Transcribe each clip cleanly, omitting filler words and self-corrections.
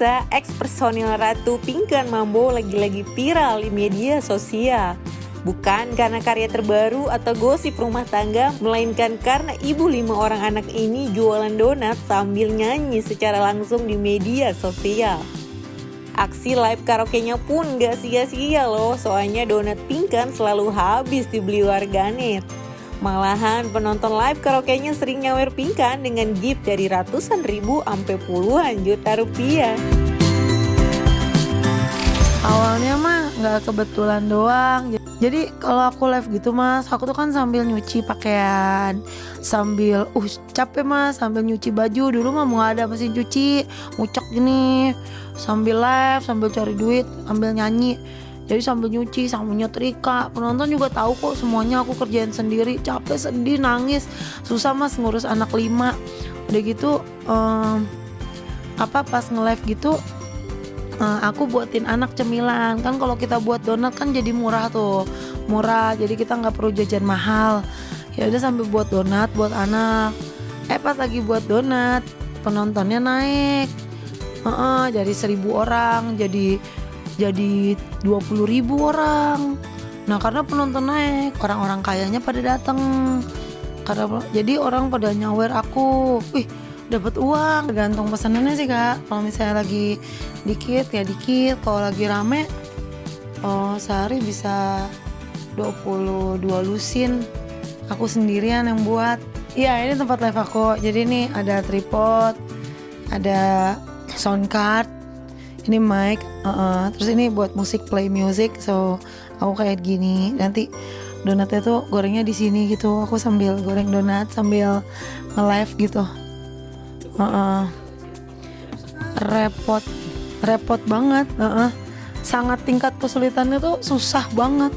pemirsa, ex personil Ratu Pinkan Mambo lagi-lagi viral di media sosial. Bukan karena karya terbaru atau gosip rumah tangga, melainkan karena ibu 5 orang anak ini jualan donat sambil nyanyi secara langsung di media sosial. Aksi live karaoke-nya pun gak sia-sia loh, soalnya donat Pinkan selalu habis dibeli warganet. Malahan penonton live karaoke-nya sering nyawer Pinkan dengan gift dari ratusan ribu sampai puluhan juta rupiah. Awalnya mah nggak kebetulan doang. Jadi kalau aku live gitu mas, aku tuh kan sambil nyuci pakaian, sambil capek mas, sambil nyuci baju. Dulu mah mau ada mesin cuci, ngucek gini, sambil live, sambil cari duit, sambil nyanyi. Jadi sambil nyuci, sambil nyetrika. Penonton juga tahu kok semuanya aku kerjain sendiri. Capek, sedih, nangis, susah mas ngurus anak 5. Udah gitu pas nge-live gitu aku buatin anak cemilan. Kan kalau kita buat donat kan jadi murah tuh. Murah, jadi kita nggak perlu jajan mahal. Ya udah sambil buat donat buat anak. Pas lagi buat donat, penontonnya naik. Dari 1.000 orang jadi 20.000 orang. Nah karena penonton naik, orang-orang kayanya pada datang. Jadi orang pada nyawer aku, wih dapat uang. Tergantung pesanannya sih kak. Kalau misalnya lagi dikit ya dikit. Kalau lagi rame, sehari bisa 22 lusin. Aku sendirian yang buat. Iya ini tempat live aku. Jadi nih ada tripod, ada sound card, ini mic, terus ini buat musik, play music. So aku kayak gini. Nanti donatnya tuh gorengnya di sini gitu. Aku sambil goreng donat sambil nge-live gitu. Repot banget. Sangat tingkat kesulitannya tuh susah banget.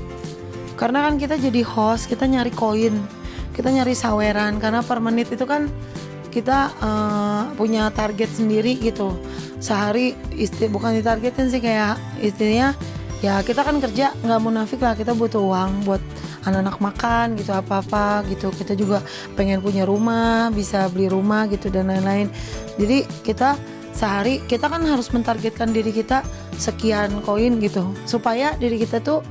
Karena kan kita jadi host, kita nyari koin, kita nyari saweran. Karena per menit itu kan kita punya target sendiri gitu. Sehari bukan ditargetin sih, kayak istilahnya ya kita kan kerja nggak munafik lah, kita butuh uang buat anak-anak makan gitu, apa-apa gitu. Kita juga pengen punya rumah, bisa beli rumah gitu dan lain-lain. Jadi kita sehari kita kan harus mentargetkan diri kita sekian koin gitu, supaya diri kita tuh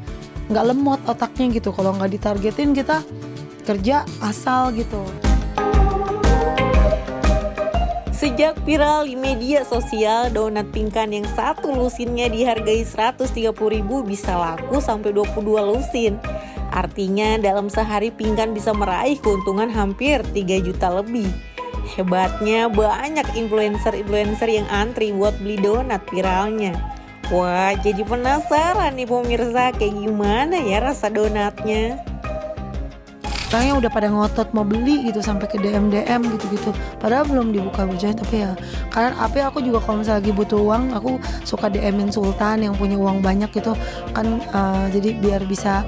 nggak lemot otaknya gitu. Kalau nggak ditargetin kita kerja asal gitu. Sejak viral di media sosial, donat Pinkan yang satu lusinnya dihargai 130.000 bisa laku sampai 22 lusin. Artinya dalam sehari Pinkan bisa meraih keuntungan hampir 3 juta lebih. Hebatnya banyak influencer yang antri buat beli donat viralnya. Wah, jadi penasaran nih pemirsa, kayak gimana ya rasa donatnya? Orangnya udah pada ngotot mau beli gitu, sampai ke DM gitu. Padahal belum dibuka berjalan, tapi ya karena aku juga kalau misalnya lagi butuh uang, aku suka DM-in Sultan yang punya uang banyak gitu kan, jadi biar bisa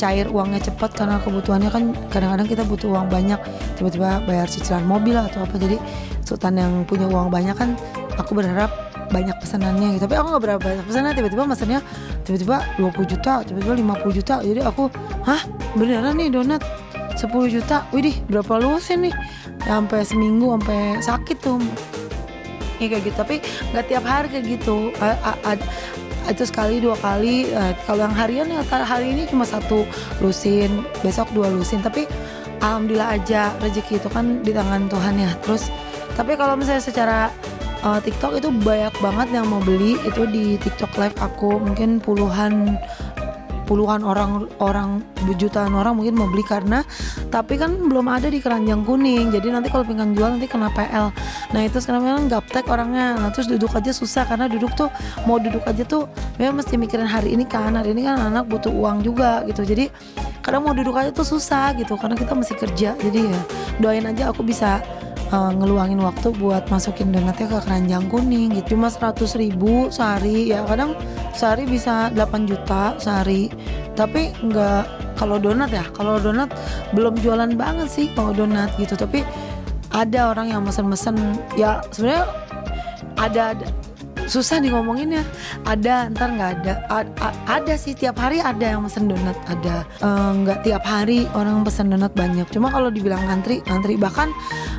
cair uangnya cepat. Karena kebutuhannya kan kadang-kadang kita butuh uang banyak, tiba-tiba bayar cicilan mobil atau apa. Jadi Sultan yang punya uang banyak kan, aku berharap banyak pesanannya gitu. Tapi aku gak berapa banyak pesanan, tiba-tiba pesannya 20 juta, tiba-tiba 50 juta. Jadi aku, beneran nih donat 10 juta, widih berapa lusin nih. Sampai seminggu, sampai sakit tuh. Ya kayak gitu, tapi gak tiap hari kayak gitu. Itu sekali 2 kali. Kalau yang harian ya hari ini cuma 1 lusin, besok 2 lusin. Tapi alhamdulillah aja, rezeki itu kan di tangan Tuhan ya. Terus tapi kalau misalnya secara TikTok itu banyak banget yang mau beli. Itu di TikTok live aku mungkin puluhan orang jutaan orang mungkin mau beli, karena tapi kan belum ada di keranjang kuning. Jadi nanti kalau Pinkan jual nanti kena PL. Nah itu sekarang memang gaptek orangnya. Nah terus duduk aja susah, karena duduk aja tuh memang mesti mikirin hari ini kan anak butuh uang juga gitu. Jadi kadang mau duduk aja tuh susah gitu, karena kita mesti kerja. Jadi ya doain aja aku bisa ngeluangin waktu buat masukin donatnya ke keranjang kuning gitu. Cuma 100.000 sehari, ya kadang sehari bisa 8 juta sehari. Tapi enggak, kalau donat belum jualan banget sih kalau donat gitu. Tapi ada orang yang mesen-mesen, ya sebenarnya ada susah nih ngomonginnya. Ada, ntar nggak ada. Ada sih, tiap hari ada yang pesen donat, ada. Nggak tiap hari orang pesen donat banyak. Cuma kalau dibilang ngantri, bahkan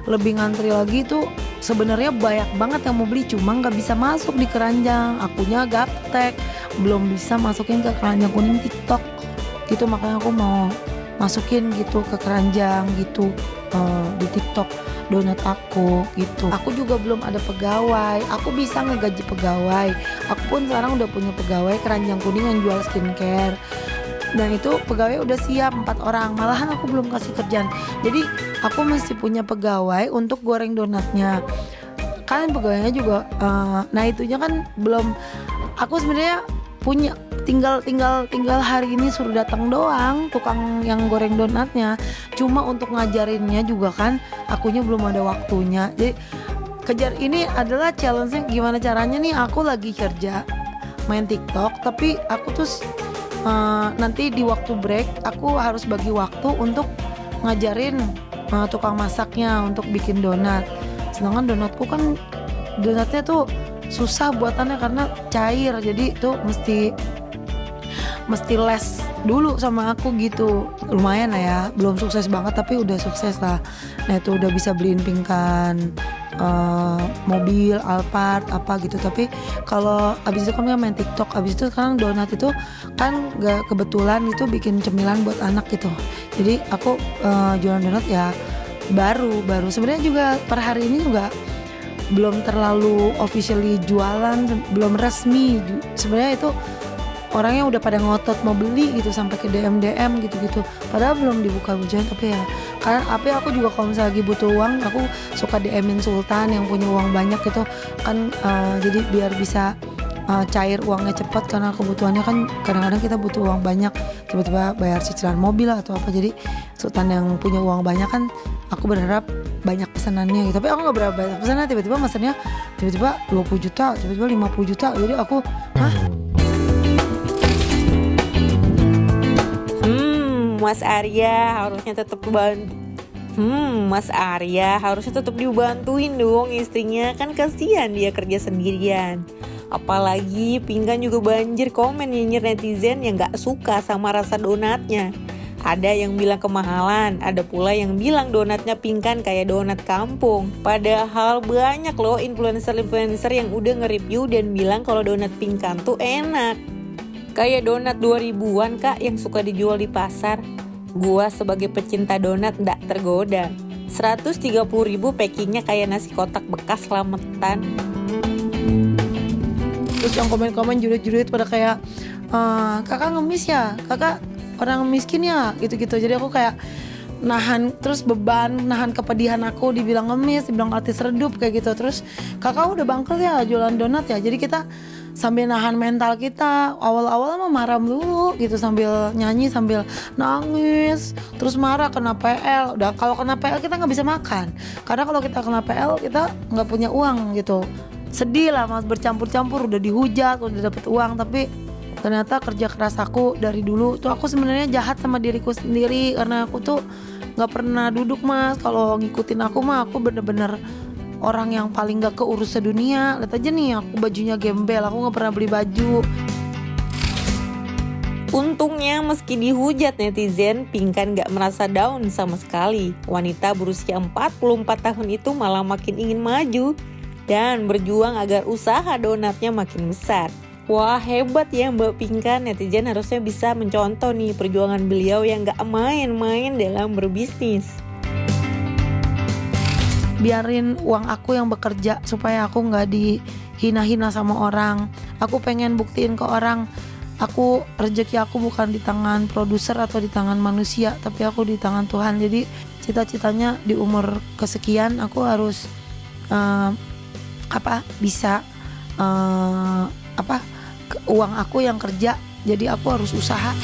lebih ngantri lagi tuh sebenarnya banyak banget yang mau beli, cuma nggak bisa masuk di keranjang. Akunya gaptek, belum bisa masukin ke keranjang kuning TikTok gitu, makanya aku mau masukin gitu ke keranjang gitu di TikTok donat aku gitu. Aku juga belum ada pegawai, aku bisa ngegaji pegawai. Aku pun sekarang udah punya pegawai keranjang kuning yang jual skincare. Dan itu pegawai udah siap 4 orang, malahan aku belum kasih kerjaan. Jadi aku mesti punya pegawai untuk goreng donatnya. Kan pegawainya juga, nah itunya kan belum. Aku sebenarnya punya, tinggal hari ini suruh datang doang tukang yang goreng donatnya. Cuma untuk ngajarinnya juga kan akunya belum ada waktunya. Jadi kejar ini adalah challenge-nya gimana caranya nih, aku lagi kerja main TikTok tapi aku tuh nanti di waktu break aku harus bagi waktu untuk ngajarin tukang masaknya untuk bikin donat. Sedangkan donatku kan donatnya tuh susah buatannya karena cair, jadi tuh mesti les dulu sama aku gitu. Lumayan lah ya, belum sukses banget tapi udah sukses lah. Nah itu udah bisa beliin pingkan mobil, Alphard apa gitu. Tapi kalau abis itu kan main TikTok, abis itu sekarang donat itu kan gak kebetulan itu bikin cemilan buat anak gitu. Jadi aku jualan donat ya baru sebenarnya juga per hari ini juga belum terlalu officially jualan, belum resmi. Sebenarnya itu orangnya udah pada ngotot mau beli gitu sampai ke DM gitu. Padahal belum dibuka hujan, tapi ya karena aku juga kalau misalnya lagi butuh uang, aku suka DM-in Sultan yang punya uang banyak gitu kan, jadi biar bisa cair uangnya cepat, karena kebutuhannya kan kadang-kadang kita butuh uang banyak, tiba-tiba bayar cicilan mobil atau apa. Jadi Sultan yang punya uang banyak kan, aku berharap banyak pesanannya gitu. Tapi aku gak berharap banyak pesanan, tiba-tiba pesannya 20 juta, tiba-tiba 50 juta. Jadi aku Mas Arya harusnya tetap Mas Arya harusnya tetap dibantuin dong istrinya, kan kasihan dia kerja sendirian. Apalagi pinggan juga banjir komen nyinyir netizen yang gak suka sama rasa donatnya. Ada yang bilang kemahalan, ada pula yang bilang donatnya pingkan kayak donat kampung. Padahal banyak loh influencer yang udah nge-review dan bilang kalau donat pingkan tuh enak. Kayak donat 2000-an kak yang suka dijual di pasar. Gua sebagai pecinta donat ndak tergoda. 130.000 packingnya kayak nasi kotak bekas lametan. Terus yang komen-komen jurit-jurit pada kayak kakak ngemis ya, kakak orang miskin ya gitu-gitu. Jadi aku kayak nahan terus beban, nahan kepedihan aku, dibilang ngemis, dibilang artis redup kayak gitu. Terus kakak udah bangkrut ya jualan donat ya. Jadi kita sambil nahan mental kita. Awal-awal mah marah dulu gitu, sambil nyanyi, sambil nangis, terus marah kena PL. Udah kalau kena PL kita nggak bisa makan, karena kalau kita kena PL kita nggak punya uang gitu. Sedih lah mas, bercampur-campur, udah dihujat, udah dapet uang, tapi ternyata kerja keras aku dari dulu tuh, aku sebenarnya jahat sama diriku sendiri karena aku tuh nggak pernah duduk mas. Kalau ngikutin aku mah aku bener-bener orang yang paling gak keurus sedunia. Lihat aja nih aku bajunya gembel, aku gak pernah beli baju. Untungnya meski dihujat netizen, Pingkan gak merasa down sama sekali. Wanita berusia 44 tahun itu malah makin ingin maju dan berjuang agar usaha donatnya makin besar. Wah hebat ya Mbak Pingkan, netizen harusnya bisa mencontoh nih perjuangan beliau yang gak main-main dalam berbisnis. Biarin uang aku yang bekerja supaya aku gak dihina-hina sama orang. Aku pengen buktiin ke orang, aku rezeki aku bukan di tangan produser atau di tangan manusia, tapi aku di tangan Tuhan. Jadi cita-citanya di umur kesekian aku harus bisa uang aku yang kerja. Jadi aku harus usaha.